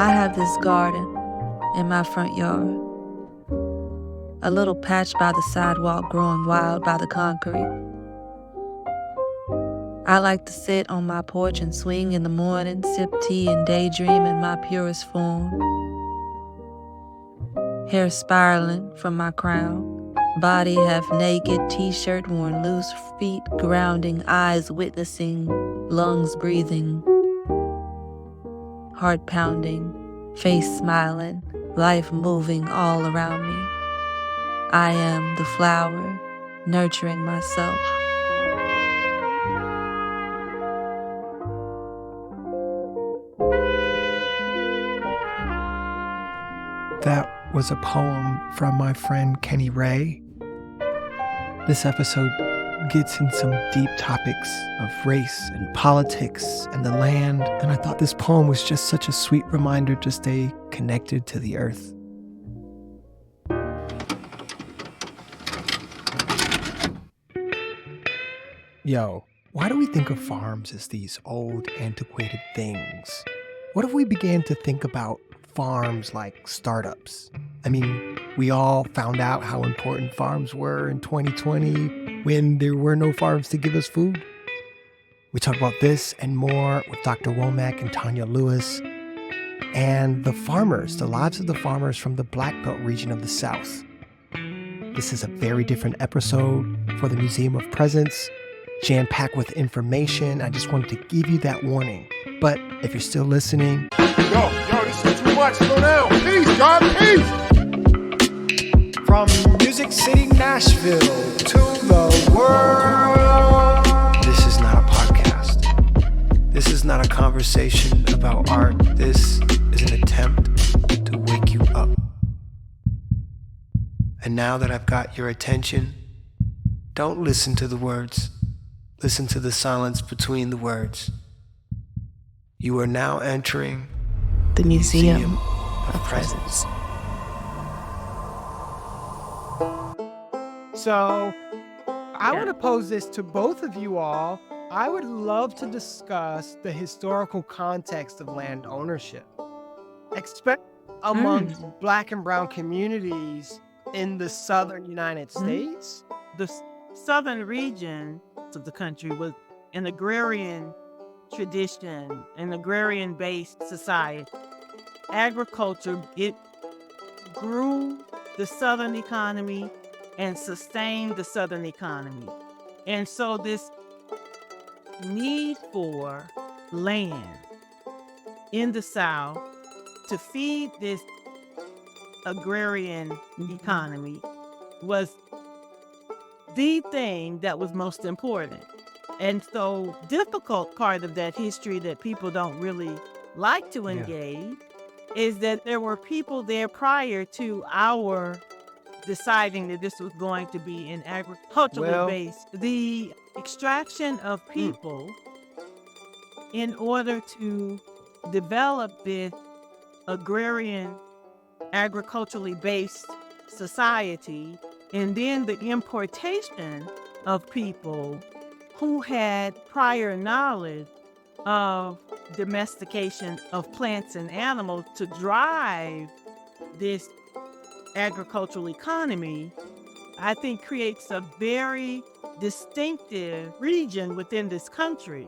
I have this garden in my front yard, a little patch by the sidewalk growing wild by the concrete. I like to sit on my porch and swing in the morning, sip tea and daydream in my purest form. Hair spiraling from my crown, body half naked, t-shirt worn loose, feet grounding, eyes witnessing, lungs breathing, heart pounding, face smiling, life moving all around me. I am the flower, nurturing myself. That was a poem from my friend Kenny Ray. This episode gets in some deep topics of race and politics and the land, and I thought this poem was just such a sweet reminder to stay connected to the earth. Yo, why do we think of farms as these old, antiquated things? What if we began to think about farms like startups? I mean, we all found out how important farms were in 2020 when there were no farms to give us food. We talk about this and more with Dr. Womack and Tonya Lewis and the farmers, the lives of the farmers from the Black Belt region of the South. This is a very different episode for the Museum of Presence, jam-packed with information. I just wanted to give you that warning. But if you're still listening... Yo, this is too much. Slow down. Peace, God, peace. From Music City, Nashville to the world. This is not a podcast. This is not a conversation about art. This is an attempt to wake you up. And now that I've got your attention, don't listen to the words. Listen to the silence between the words. You are now entering the Museum of Presence. So, I want to pose this to both of you all. I would love to discuss the historical context of land ownership, especially amongst Black and brown communities in the southern United States. The southern region of the country was an agrarian tradition, an agrarian-based society. Agriculture, it grew the southern economy and sustained the southern economy. And so this need for land in the South to feed this agrarian economy was the thing that was most important. And so difficult part of that history that people don't really like to engage is that there were people there prior to our deciding that this was going to be an agricultural based. The extraction of people in order to develop this agrarian, agriculturally based society, and then the importation of people who had prior knowledge of domestication of plants and animals to drive this agricultural economy, I think creates a very distinctive region within this country.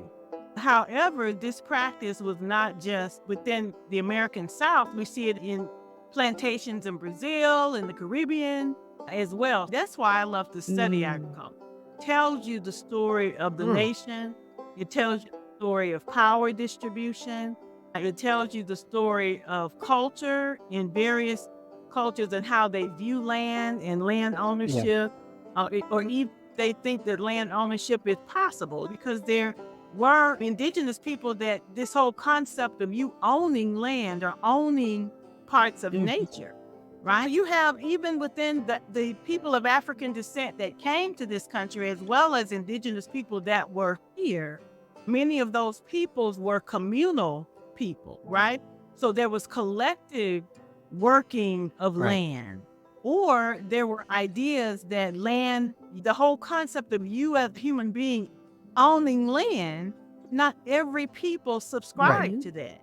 However, this practice was not just within the American South. We see it in plantations in Brazil, in the Caribbean as well. That's why I love to study agriculture. It tells you the story of the nation. It tells you the story of power distribution. It tells you the story of culture in various cultures and how they view land and land ownership, or even they think that land ownership is possible, because there were indigenous people that this whole concept of you owning land or owning parts of nature, right? You have even within the people of African descent that came to this country, as well as indigenous people that were here, many of those peoples were communal people, right? So there was collective working of land, or there were ideas that land, the whole concept of you as a human being owning land, not every people subscribed to that.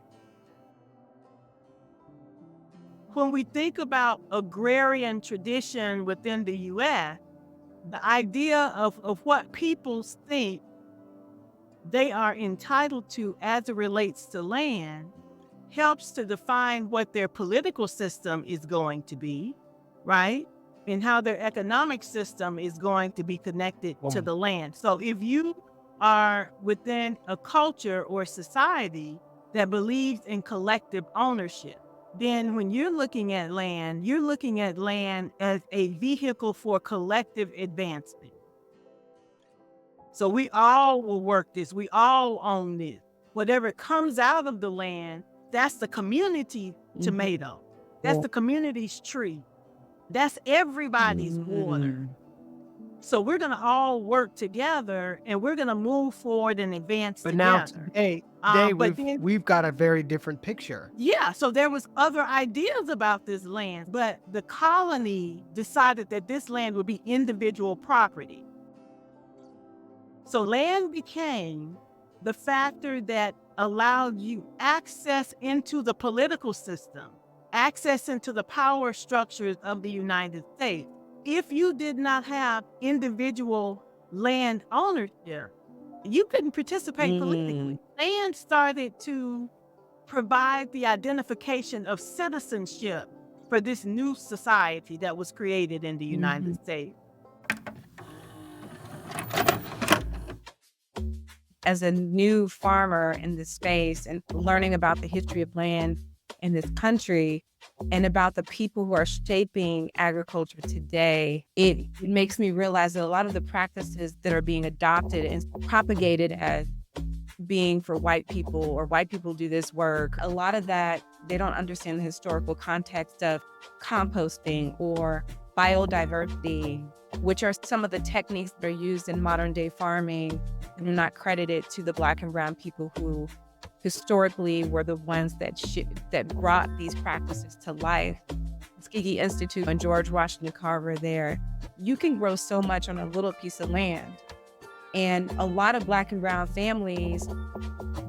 when we think about agrarian tradition within the U.S., the idea of what people think they are entitled to as it relates to land helps to define what their political system is going to be, right? And how their economic system is going to be connected to the land. So if you are within a culture or society that believes in collective ownership, then when you're looking at land as a vehicle for collective advancement. So we all will work this. We all own this. Whatever comes out of the land, that's the community tomato. That's the community's tree. That's everybody's water. So we're going to all work together and we're going to move forward and advance But together. now, we've got a very different picture. Yeah, so there was other ideas about this land, but the colony decided that this land would be individual property. So land became the factor that allowed you access into the political system, access into the power structures of the United States. If you did not have individual land ownership, you couldn't participate politically. Land started to provide the identification of citizenship for this new society that was created in the United States. As a new farmer in this space and learning about the history of land in this country and about the people who are shaping agriculture today, it makes me realize that a lot of the practices that are being adopted and propagated as being for white people or white people do this work, a lot of that, they don't understand the historical context of composting or biodiversity, which are some of the techniques that are used in modern day farming and are not credited to the Black and brown people who historically were the ones that brought these practices to life. Tuskegee Institute and George Washington Carver there, you can grow so much on a little piece of land. And a lot of Black and brown families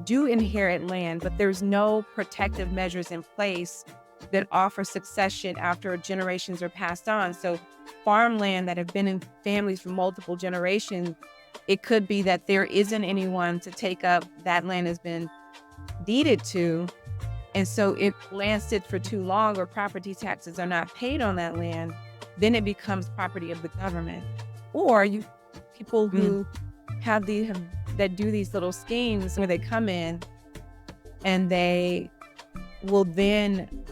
do inherit land, but there's no protective measures in place that offer succession after generations are passed on. So farmland that have been in families for multiple generations, it could be that there isn't anyone to take up that land has been deeded to. And so if land sits for too long or property taxes are not paid on that land, then it becomes property of the government. Or people who that do these little schemes where they come in and they will then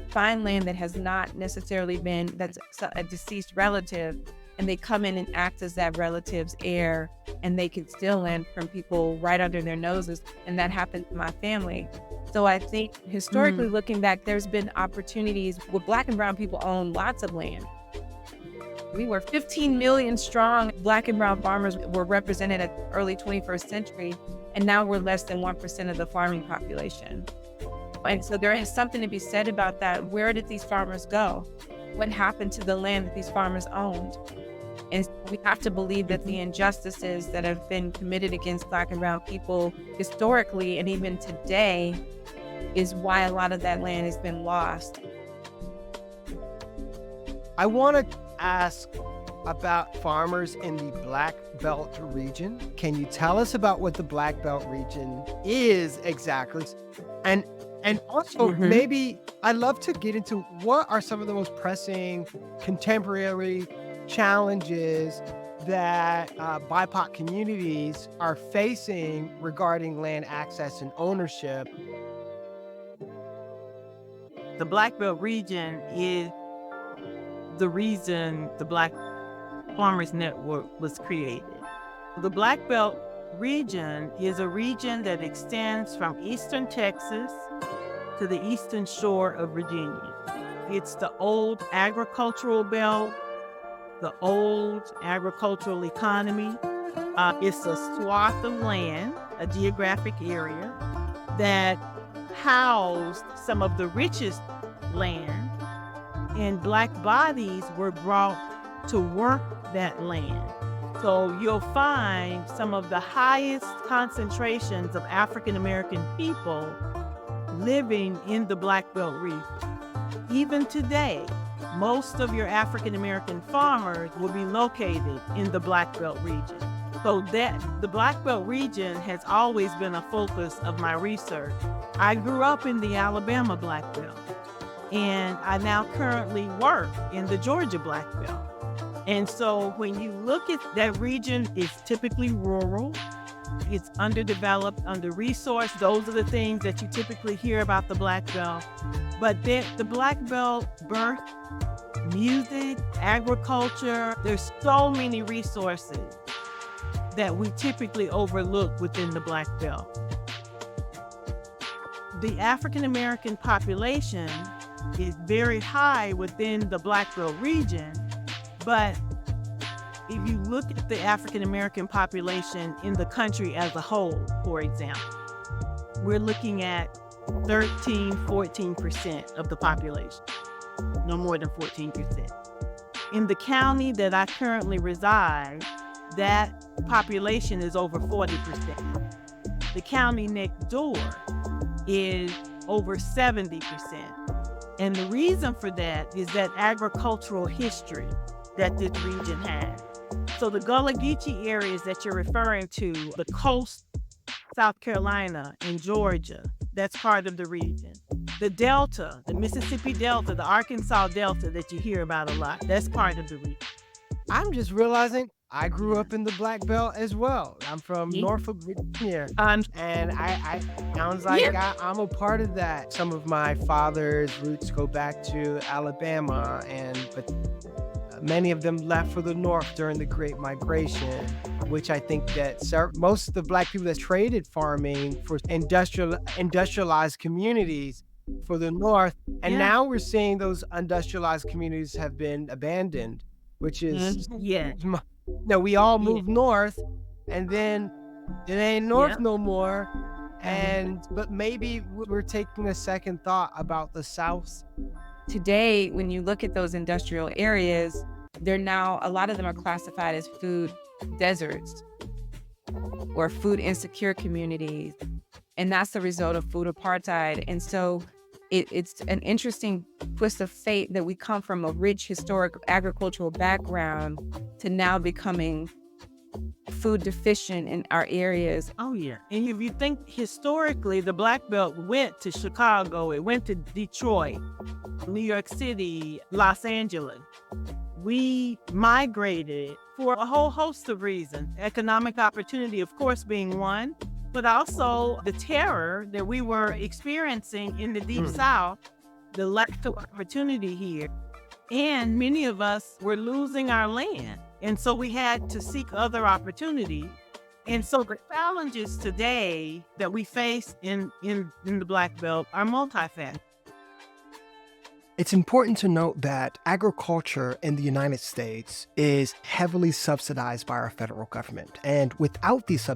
find land that has not necessarily been, that's a deceased relative, and they come in and act as that relative's heir, and they can steal land from people right under their noses. And that happened to my family. So I think historically looking back, there's been opportunities where Black and brown people own lots of land. We were 15 million strong. Black and brown farmers were represented at the early 21st century, and now we're less than 1% of the farming population. And so there is something to be said about that. Where did these farmers go? What happened to the land that these farmers owned? And we have to believe that the injustices that have been committed against Black and brown people historically and even today is why a lot of that land has been lost. I want to ask about farmers in the Black Belt region. Can you tell us about what the Black Belt region is exactly? And also, maybe I'd love to get into what are some of the most pressing contemporary challenges that BIPOC communities are facing regarding land access and ownership. The Black Belt region is the reason the Black Farmers Network was created. The Black Belt region is a region that extends from eastern Texas to the eastern shore of Virginia. It's the old agricultural belt, the old agricultural economy. It's a swath of land, a geographic area that housed some of the richest land, and Black bodies were brought to work that land. So you'll find some of the highest concentrations of African American people living in the Black Belt region. Even today, most of your African American farmers will be located in the Black Belt region. So that the Black Belt region has always been a focus of my research. I grew up in the Alabama Black Belt, and I now currently work in the Georgia Black Belt. And so when you look at that region, it's typically rural, it's underdeveloped, under-resourced. Those are the things that you typically hear about the Black Belt. But then the Black Belt birthed music, agriculture. There's so many resources that we typically overlook within the Black Belt. The African American population is very high within the Black Belt region, but if you look at the African American population in the country as a whole, for example, we're looking at 14% of the population, no more than 14%. In the county that I currently reside, that population is over 40%. The county next door is over 70%. And the reason for that is that agricultural history that this region has. So the Gullah Geechee areas that you're referring to, the coast, South Carolina and Georgia, that's part of the region. The Delta, the Mississippi Delta, the Arkansas Delta that you hear about a lot, that's part of the region. I'm just realizing I grew up in the Black Belt as well. I'm from Norfolk, Virginia. And I sounds like I'm a part of that. Some of my father's roots go back to Alabama, but many of them left for the North during the Great Migration, which I think that most of the Black people that traded farming for industrialized communities for the North. And now we're seeing those industrialized communities have been abandoned, which is, no, we all moved north, and then it ain't north no more. But maybe we're taking a second thought about the South. Today, when you look at those industrial areas, they're now, a lot of them are classified as food deserts or food insecure communities. And that's the result of food apartheid. And so it's an interesting twist of fate that we come from a rich historic agricultural background to now becoming food deficient in our areas. Oh, yeah. And if you think historically, the Black Belt went to Chicago, it went to Detroit, New York City, Los Angeles. We migrated for a whole host of reasons. Economic opportunity, of course, being one, but also the terror that we were experiencing in the Deep South, the lack of opportunity here. And many of us were losing our land. And so we had to seek other opportunities. And so the challenges today that we face in the Black Belt are multifaceted. It's important to note that agriculture in the United States is heavily subsidized by our federal government. And without these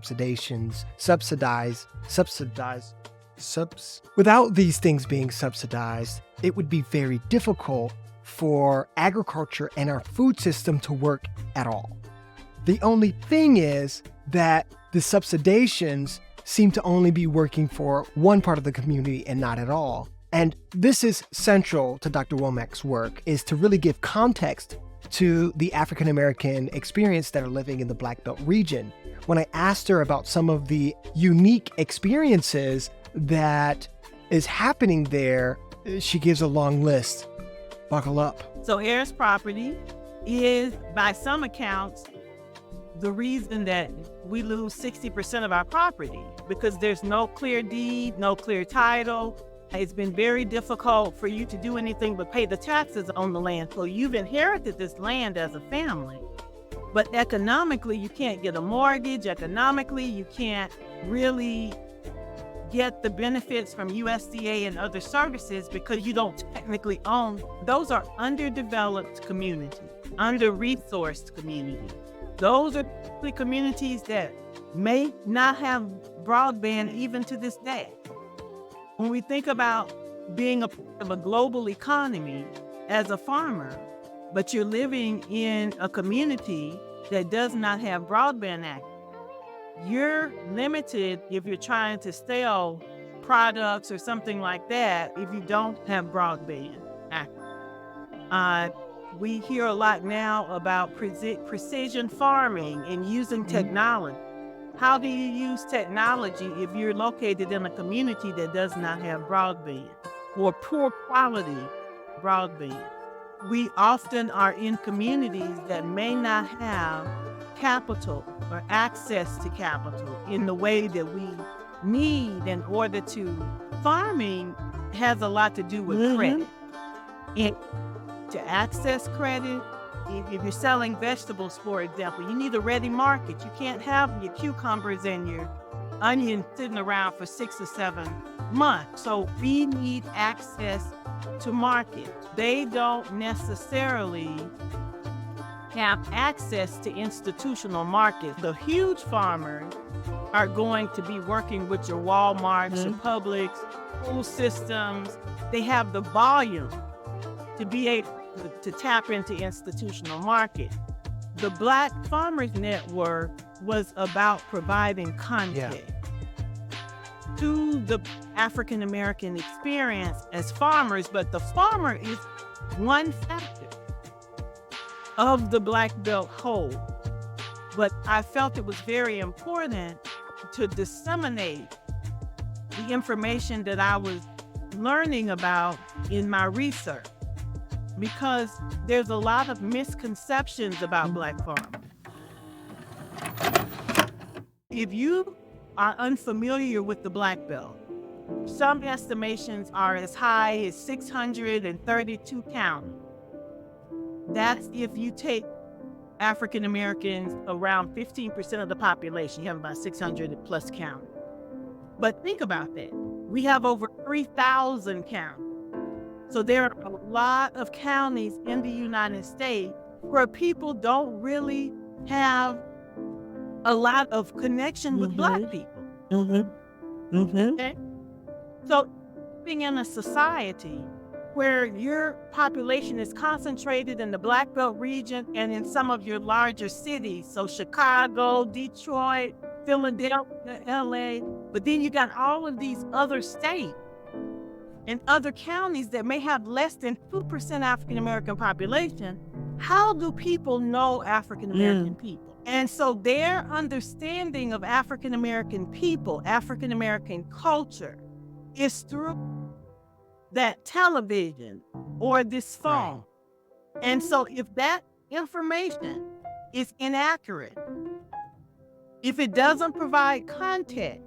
without these things being subsidized, it would be very difficult for agriculture and our food system to work at all. The only thing is that the subsidizations seem to only be working for one part of the community and not at all. And this is central to Dr. Womack's work, is to really give context to the African American experience that are living in the Black Belt region. When I asked her about some of the unique experiences that is happening there, she gives a long list. Buckle up. So heirs property is, by some accounts, the reason that we lose 60% of our property, because there's no clear deed, no clear title. It's been very difficult for you to do anything but pay the taxes on the land. So you've inherited this land as a family, but economically, you can't get a mortgage. Economically, you can't really get the benefits from USDA and other services because you don't technically own. Those are underdeveloped communities, under-resourced communities. Those are the communities that may not have broadband even to this day. When we think about being a part of a global economy as a farmer, but you're living in a community that does not have broadband access, you're limited if you're trying to sell products or something like that if you don't have broadband. We hear a lot now about precision farming and using technology. How do you use technology if you're located in a community that does not have broadband or poor quality broadband? We often are in communities that may not have capital or access to capital in the way that we need in order to. Farming has a lot to do with credit. And to access credit, if you're selling vegetables, for example, you need a ready market. You can't have your cucumbers and your onions sitting around for 6 or 7 months. So we need access to market. They don't necessarily have access to institutional markets. The huge farmers are going to be working with your Walmarts, your Publix, school systems. They have the volume to be able to tap into institutional market. The Black Farmers Network was about providing content to the African American experience as farmers, but the farmer is one factor of the Black Belt whole. But I felt it was very important to disseminate the information that I was learning about in my research, because there's a lot of misconceptions about Black farmers. If you are unfamiliar with the Black Belt, some estimations are as high as 632 counties. That's if you take African Americans, around 15% of the population. You have about 600 plus counties. But think about that. We have over 3,000 counties. So there are a lot of counties in the United States where people don't really have a lot of connection with Black people. Okay? So being in a society where your population is concentrated in the Black Belt region and in some of your larger cities, so Chicago, Detroit, Philadelphia, LA, but then you got all of these other states and other counties that may have less than 2% African American population. How do people know African American people? And so their understanding of African American people, African American culture, is through that television or this phone. Right. And so if that information is inaccurate, if it doesn't provide context,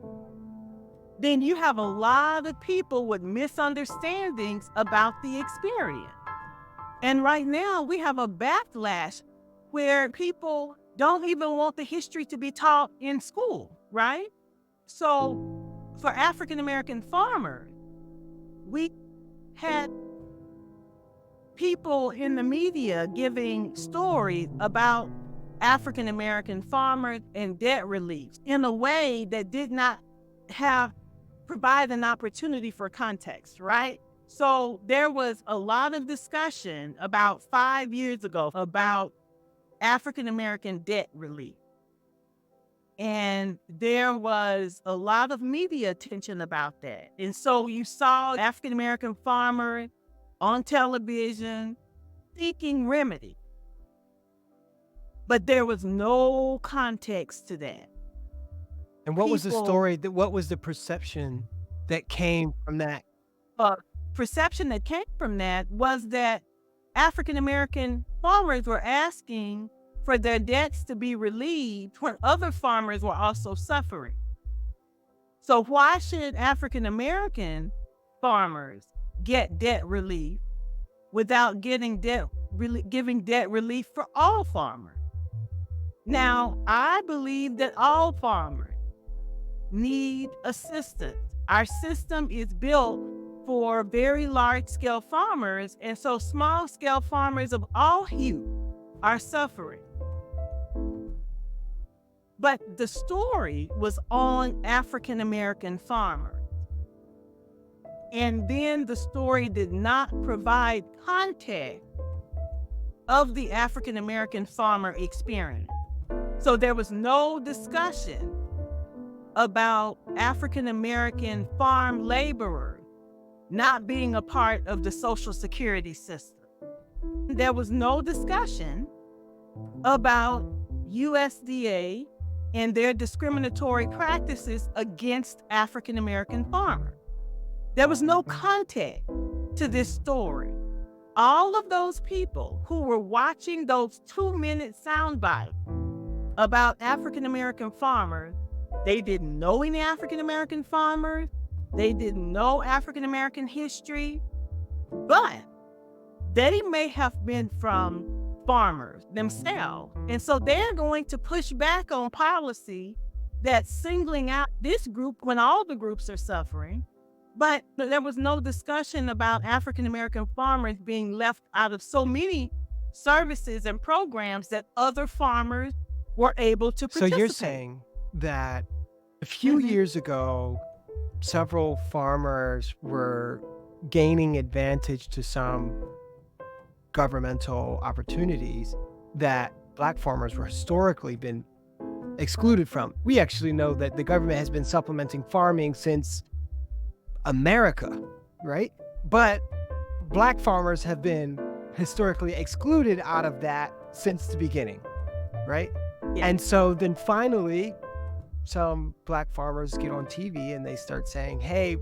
then you have a lot of people with misunderstandings about the experience. And right now we have a backlash where people don't even want the history to be taught in school, right? So for African American farmers, we had people in the media giving stories about African American farmers and debt relief in a way that did not provide an opportunity for context, right? So there was a lot of discussion about 5 years ago about African American debt relief. And there was a lot of media attention about that. And so you saw African American farmers on television seeking remedy. But there was no context to that. And what was the story, what was the perception that came from that? Perception that came from that was that African American farmers were asking for their debts to be relieved when other farmers were also suffering. So why should African American farmers get debt relief without giving debt relief for all farmers? Now, I believe that all farmers need assistance. Our system is built for very large-scale farmers, and so small-scale farmers of all hue are suffering. But the story was on African American farmers. And then the story did not provide context of the African American farmer experience. So there was no discussion about African American farm laborers not being a part of the Social Security system. There was no discussion about USDA and their discriminatory practices against African American farmers. There was no context to this story. All of those people who were watching those 2-minute sound bites about African American farmers, they didn't know any African American farmers, they didn't know African American history, but they may have been from farmers themselves. And so they're going to push back on policy that's singling out this group when all the groups are suffering. But there was no discussion about African American farmers being left out of so many services and programs that other farmers were able to participate. So you're saying that a few years ago, several farmers were gaining advantage to some governmental opportunities that Black farmers were historically been excluded from. We actually know that the government has been supplementing farming since America, right? But Black farmers have been historically excluded out of that since the beginning, right? Yeah. And so then finally, some Black farmers get on TV and they start saying, hey,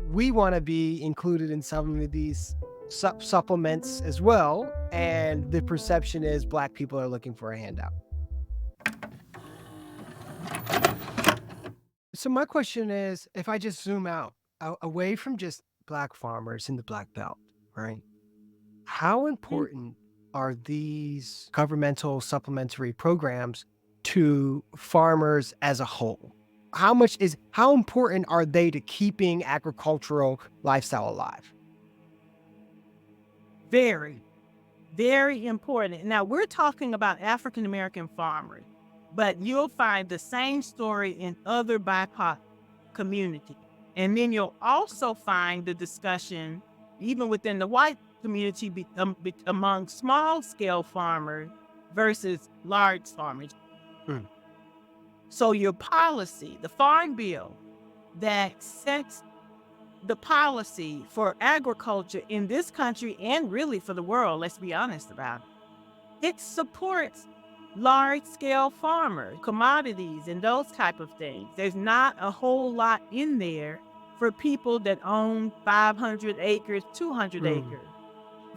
we want to be included in some of these supplements as well. And the perception is Black people are looking for a handout. So my question is, if I just zoom out, away from just Black farmers in the Black Belt, right? How important are these governmental supplementary programs to farmers as a whole? How important are they to keeping agricultural lifestyle alive? Very, very important. Now, we're talking about African American farmers, but you'll find the same story in other BIPOC communities. And then you'll also find the discussion, even within the white community, among small-scale farmers versus large farmers. So your policy, the Farm Bill that sets the policy for agriculture in this country and really for the world, let's be honest about it, it supports large-scale farmers, commodities, and those type of things. There's not a whole lot in there for people that own 500 acres, 200 acres.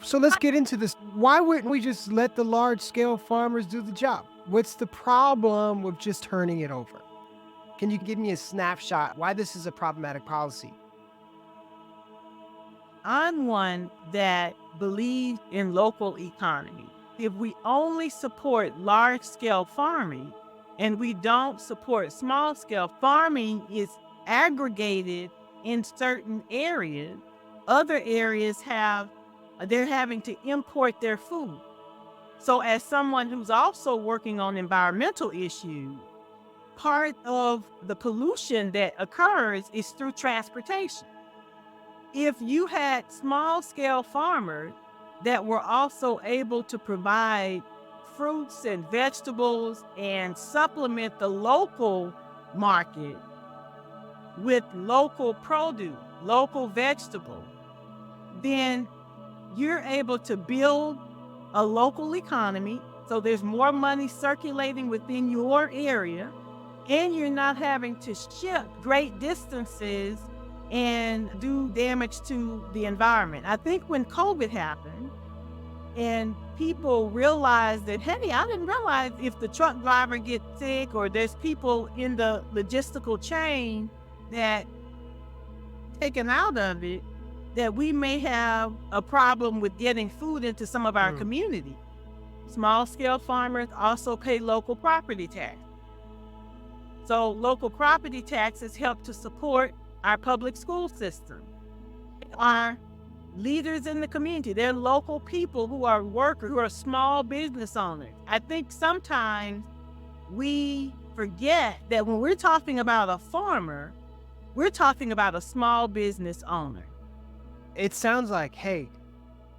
So let's get into this. Why wouldn't we just let the large-scale farmers do the job? What's the problem with just turning it over? Can you give me a snapshot why this is a problematic policy? I'm one that believes in local economy. If we only support large-scale farming and we don't support small-scale farming, is aggregated in certain areas. Other areas they're having to import their food. So as someone who's also working on environmental issues, part of the pollution that occurs is through transportation. If you had small-scale farmers that were also able to provide fruits and vegetables and supplement the local market with local produce, local vegetables, then you're able to build a local economy, so there's more money circulating within your area, and you're not having to ship great distances and do damage to the environment. I think when COVID happened and people realized that, hey, I didn't realize if the truck driver gets sick or there's people in the logistical chain that taken out of it, that we may have a problem with getting food into some of our community. Small-scale farmers also pay local property tax. So local property taxes help to support our public school system. Our leaders in the community, they're local people who are workers, who are small business owners. I think sometimes we forget that when we're talking about a farmer, we're talking about a small business owner. It sounds like, hey,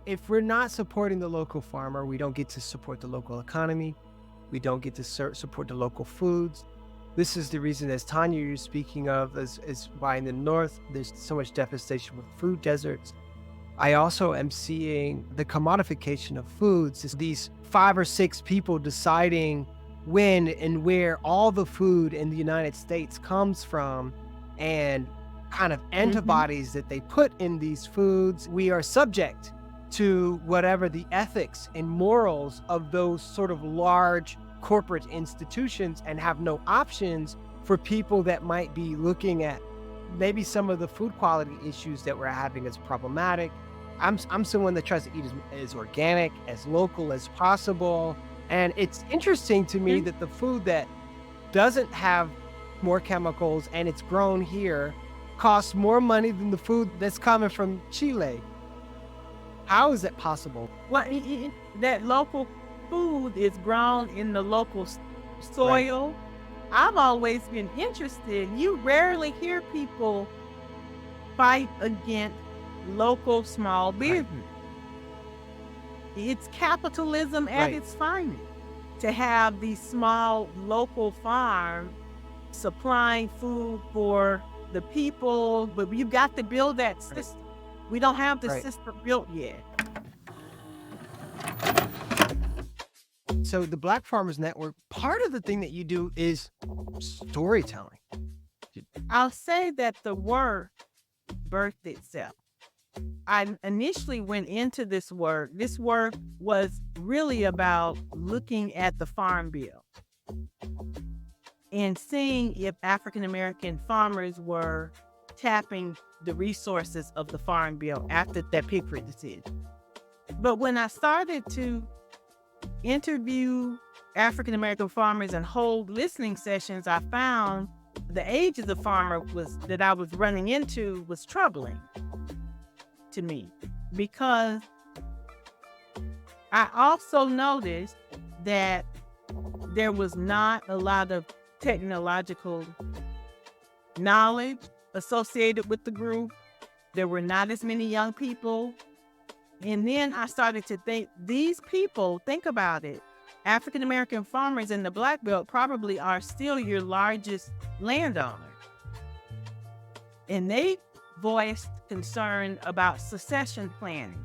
if we're not supporting the local farmer, we don't get to support the local economy. We don't get to support the local foods. This is the reason, as Tonya you're speaking of, is why in the North there's so much devastation with food deserts. I also am seeing the commodification of foods. It's these 5 or 6 people deciding when and where all the food in the United States comes from, and kind of antibodies that they put in these foods. We are subject to whatever the ethics and morals of those sort of large corporate institutions, and have no options for people that might be looking at maybe some of the food quality issues that we're having as problematic. I'm someone that tries to eat as organic, as local as possible. And it's interesting to me that the food that doesn't have more chemicals and it's grown here costs more money than the food that's coming from Chile. How is that possible? Well, that local food is grown in the local soil. Right. I've always been interested. You rarely hear people fight against local small business. Right. It's capitalism at its finest to have these small local farms supplying food for the people, but you've got to build that system. We don't have the system built yet. So the Black Farmers Network, part of the thing that you do is storytelling. I'll say that the work birthed itself. I initially went into this work. This work was really about looking at the Farm Bill and seeing if African American farmers were tapping the resources of the Farm Bill after that Pickford decision. But when I started to interview African American farmers and hold listening sessions, I found the age of the farmer that I was running into was troubling to me, because I also noticed that there was not a lot of technological knowledge associated with the group. There were not as many young people. And then I started to think, these people, think about it, African American farmers in the Black Belt probably are still your largest landowner. And they voiced concern about succession planning.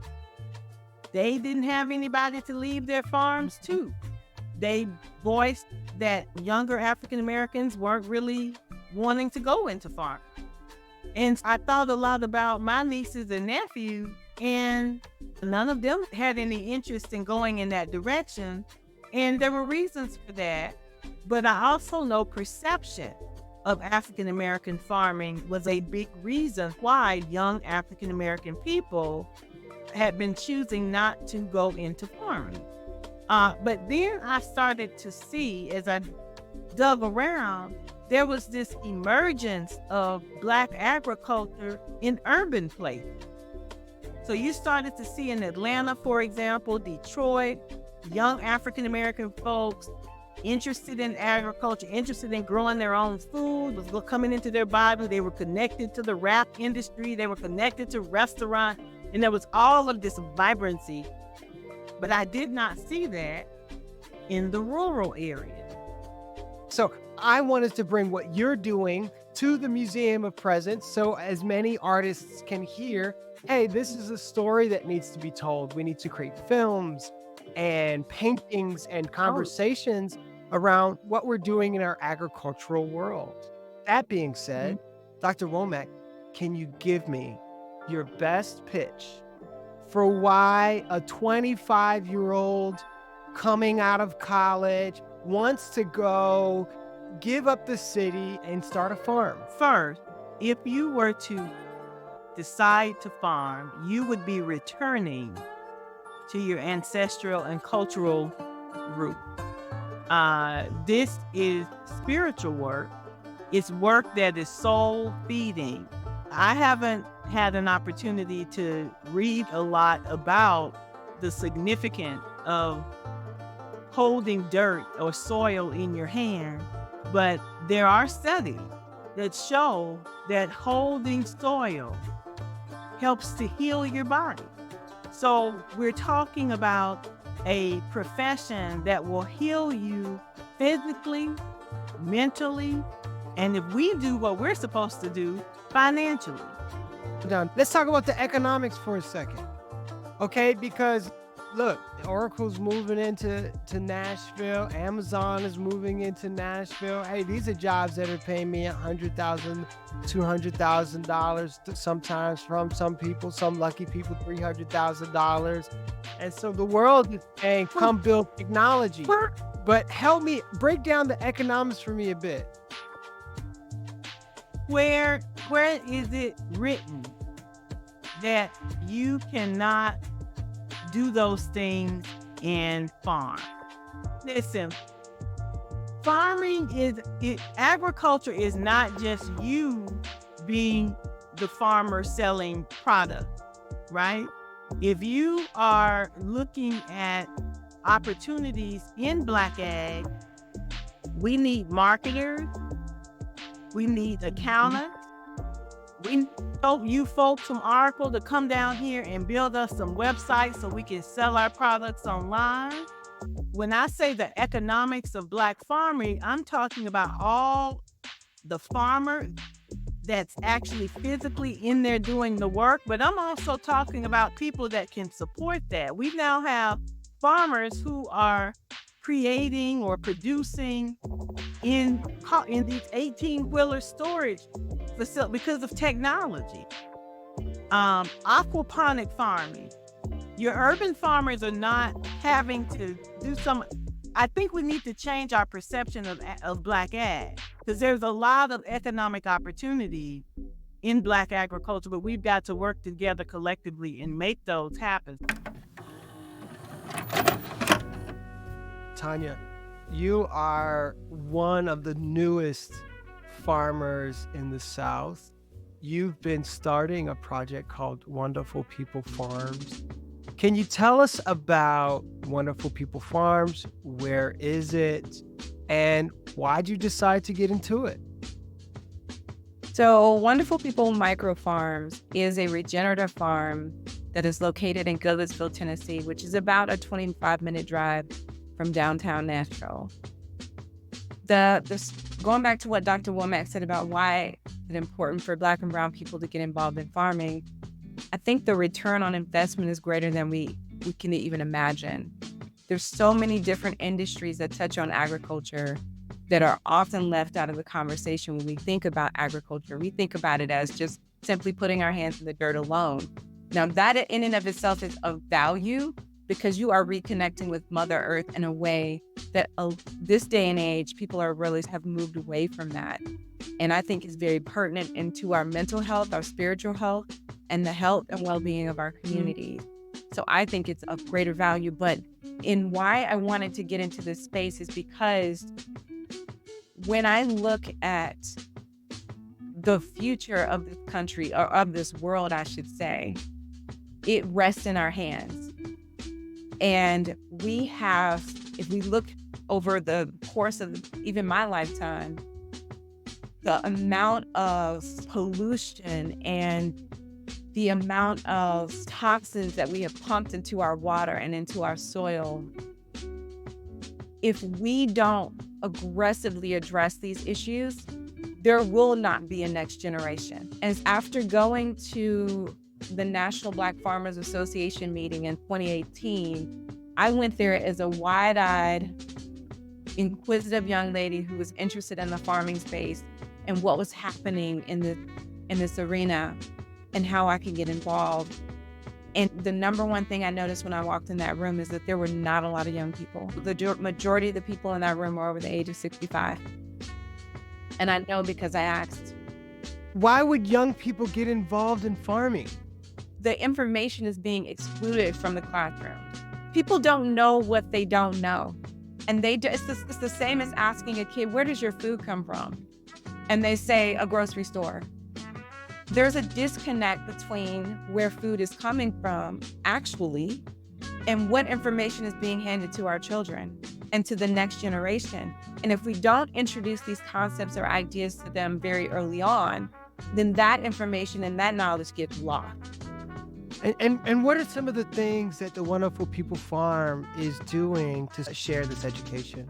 They didn't have anybody to leave their farms to. They voiced that younger African Americans weren't really wanting to go into farming. And I thought a lot about my nieces and nephews, and none of them had any interest in going in that direction. And there were reasons for that. But I also know perception of African American farming was a big reason why young African American people had been choosing not to go into farming. But then I started to see, as I dug around, there was this emergence of Black agriculture in urban places. So you started to see in Atlanta, for example, Detroit, young African American folks interested in agriculture, interested in growing their own food, was coming into their body. They were connected to the rap industry. They were connected to restaurants. And there was all of this vibrancy. But I did not see that in the rural area. So I wanted to bring what you're doing to the Museum of Presence, so as many artists can hear, hey, this is a story that needs to be told. We need to create films and paintings and conversations around what we're doing in our agricultural world. That being said, Dr. Womack, can you give me your best pitch for why a 25-year-old coming out of college wants to go give up the city and start a farm? First, if you were to decide to farm, you would be returning to your ancestral and cultural root. This is spiritual work. It's work that is soul feeding. I haven't had an opportunity to read a lot about the significance of holding dirt or soil in your hand, but there are studies that show that holding soil helps to heal your body. So we're talking about a profession that will heal you physically, mentally, and if we do what we're supposed to do, financially. Now, let's talk about the economics for a second. Okay, because look, Oracle's moving into Nashville. Amazon is moving into Nashville. Hey, these are jobs that are paying me $100,000, $200,000 sometimes, from some people, some lucky people, $300,000. And so the world is saying, come build technology. But help me break down the economics for me a bit. Where is it written that you cannot do those things and farm? Listen, agriculture is not just you being the farmer selling product, right? If you are looking at opportunities in Black ag, we need marketers, we need accountants, we hope you folks from Oracle to come down here and build us some websites so we can sell our products online. When I say the economics of Black farming, I'm talking about all the farmer that's actually physically in there doing the work, but I'm also talking about people that can support that. We now have farmers who are creating or producing in these 18-wheeler storage facilities because of technology. Aquaponic farming. Your urban farmers are not having to do I think we need to change our perception of Black ag, because there's a lot of economic opportunity in Black agriculture, but we've got to work together collectively and make those happen. Tonya, you are one of the newest farmers in the South. You've been starting a project called Wonderful People Farms. Can you tell us about Wonderful People Farms? Where is it? And why'd you decide to get into it? So Wonderful People Micro Farms is a regenerative farm that is located in Goodlettsville, Tennessee, which is about a 25-minute drive from downtown Nashville. Going back to what Dr. Womack said about why it's important for Black and Brown people to get involved in farming, I think the return on investment is greater than we can even imagine. There's so many different industries that touch on agriculture that are often left out of the conversation when we think about agriculture. We think about it as just simply putting our hands in the dirt alone. Now, that in and of itself is of value because you are reconnecting with Mother Earth in a way that this day and age, people have moved away from that. And I think is very pertinent into our mental health, our spiritual health, and the health and well-being of our communities. So I think it's of greater value. But in why I wanted to get into this space is because when I look at the future of this country, or of this world, I should say, it rests in our hands. And we have, if we look over the course of even my lifetime, the amount of pollution and the amount of toxins that we have pumped into our water and into our soil, if we don't aggressively address these issues, there will not be a next generation. And after going to the National Black Farmers Association meeting in 2018, I went there as a wide-eyed, inquisitive young lady who was interested in the farming space and what was happening in this arena and how I could get involved. And the number one thing I noticed when I walked in that room is that there were not a lot of young people. The majority of the people in that room were over the age of 65. And I know because I asked. Why would young people get involved in farming? The information is being excluded from the classroom. People don't know what they don't know. And it's the same as asking a kid, where does your food come from? And they say, a grocery store. There's a disconnect between where food is coming from, actually, and what information is being handed to our children and to the next generation. And if we don't introduce these concepts or ideas to them very early on, then that information and that knowledge gets lost. And what are some of the things that the Wonderful People Farm is doing to share this education?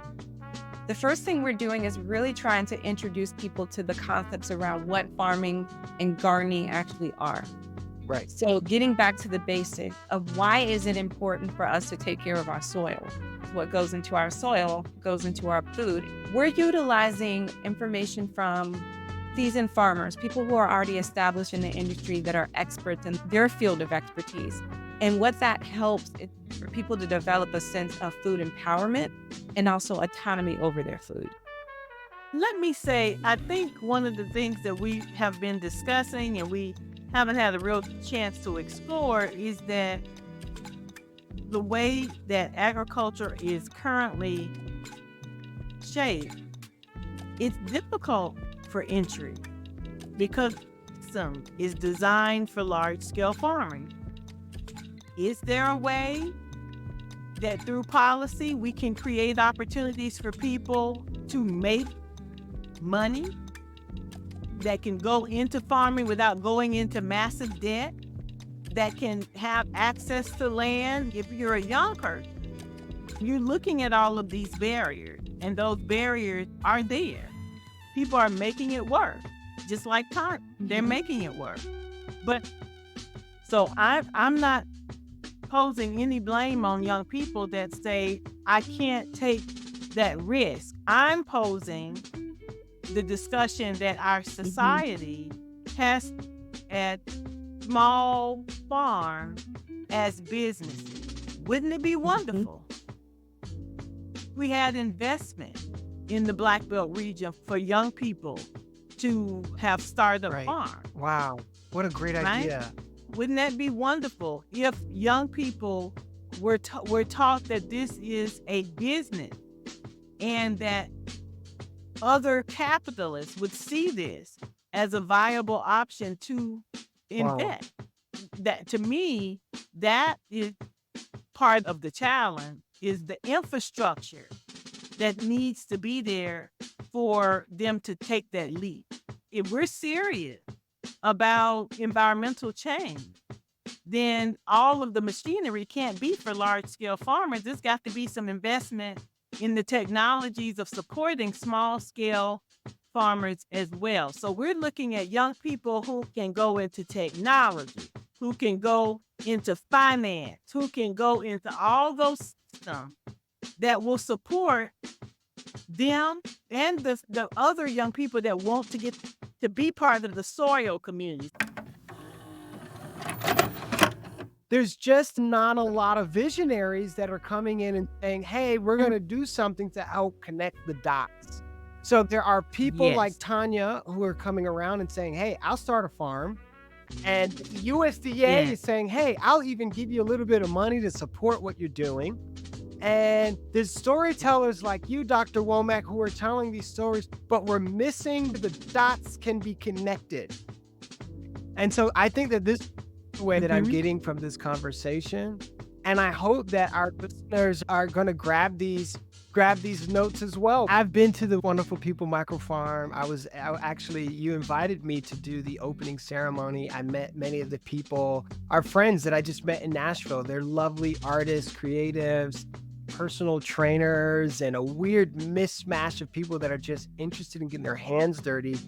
The first thing we're doing is really trying to introduce people to the concepts around what farming and gardening actually are. Right. So getting back to the basics of why is it important for us to take care of our soil? What goes into our soil goes into our food. We're utilizing information from seasoned farmers, people who are already established in the industry that are experts in their field of expertise. And what that helps is for people to develop a sense of food empowerment and also autonomy over their food. Let me say, I think one of the things that we have been discussing and we haven't had a real chance to explore is that the way that agriculture is currently shaped, it's difficult for entry because the system is designed for large-scale farming. Is there a way that through policy we can create opportunities for people to make money that can go into farming without going into massive debt, that can have access to land? If you're a young person, you're looking at all of these barriers, and those barriers are there. People are making it work, just like time. They're making it work. But so I'm not posing any blame on young people that say, I can't take that risk. I'm posing the discussion that our society has at small farms as businesses. Wouldn't it be wonderful? We had investment in the Black Belt region for young people to have startup farms. Wow, what a great idea. Wouldn't that be wonderful if young people were taught that this is a business and that other capitalists would see this as a viable option to invest? That, to me, that is part of the challenge, is the infrastructure that needs to be there for them to take that leap. If we're serious about environmental change, then all of the machinery can't be for large-scale farmers. There's got to be some investment in the technologies of supporting small-scale farmers as well. So we're looking at young people who can go into technology, who can go into finance, who can go into all those systems that will support them and the other young people that want to get to be part of the soil community. There's just not a lot of visionaries that are coming in and saying, hey, we're going to do something to help connect the dots. So there are people like Tonya who are coming around and saying, hey, I'll start a farm. And USDA is saying, hey, I'll even give you a little bit of money to support what you're doing. And there's storytellers like you, Dr. Womack, who are telling these stories, but we're missing the dots can be connected. And so I think that this is the way that I'm getting from this conversation. And I hope that our listeners are going to grab these notes as well. I've been to the Wonderful People Micro Farm. You invited me to do the opening ceremony. I met many of the people, our friends that I just met in Nashville. They're lovely artists, creatives, personal trainers, and a weird mismatch of people that are just interested in getting their hands dirty.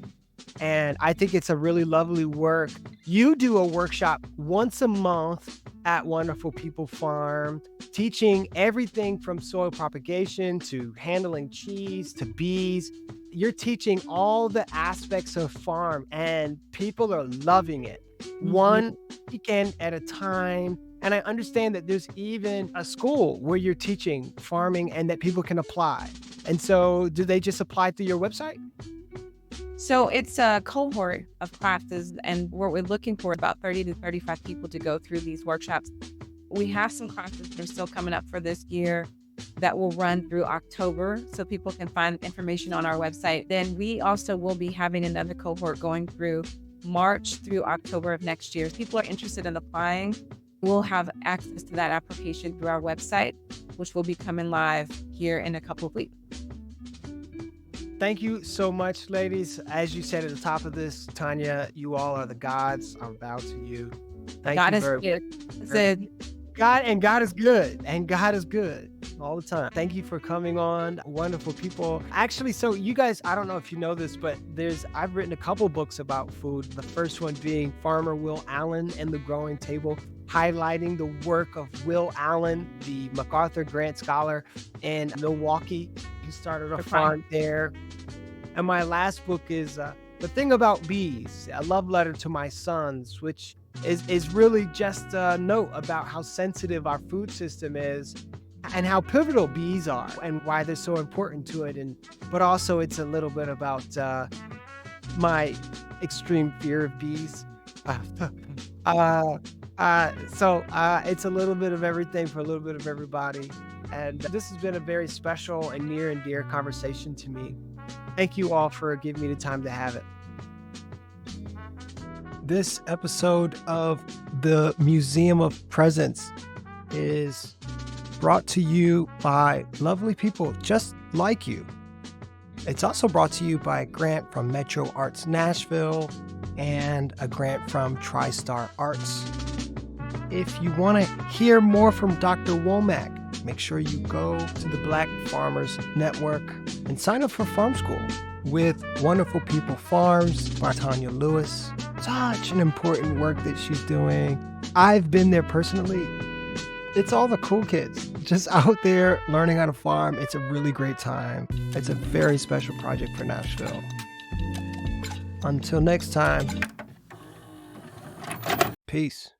And I think it's a really lovely work. You do a workshop once a month at Wonderful People Farm, teaching everything from soil propagation to handling cheese to bees. You're teaching all the aspects of farm, and people are loving it. One weekend at a time. And I understand that there's even a school where you're teaching farming and that people can apply. And so do they just apply through your website? So it's a cohort of classes, and what we're looking for about 30 to 35 people to go through these workshops. We have some classes that are still coming up for this year that will run through October, so people can find information on our website. Then we also will be having another cohort going through March through October of next year. If people are interested in applying, we'll have access to that application through our website, which will be coming live here in a couple of weeks. Thank you so much, ladies. As you said at the top of this, Tonya, you all are the gods. I bow to you. Thank you very much. God is good. And God is good all the time. Thank you for coming on. Wonderful people. Actually, so you guys, I don't know if you know this, but I've written a couple books about food. The first one being Farmer Will Allen and the Growing Table, highlighting the work of Will Allen, the MacArthur Grant Scholar in Milwaukee. He started a farm there. And my last book is The Thing About Bees, a love letter to my sons, which is really just a note about how sensitive our food system is and how pivotal bees are and why they're so important to it. But also it's a little bit about my extreme fear of bees. So it's a little bit of everything for a little bit of everybody. And this has been a very special and near and dear conversation to me. Thank you all for giving me the time to have it. This episode of the Museum of Presence is brought to you by lovely people just like you. It's also brought to you by a grant from Metro Arts Nashville and a grant from TriStar Arts. If you want to hear more from Dr. Womack, make sure you go to the Black Farmers Network and sign up for Farm School with Wonderful People Farms by Tonya Lewis. Such an important work that she's doing. I've been there personally. It's all the cool kids just out there learning how to farm. It's a really great time. It's a very special project for Nashville. Until next time, peace.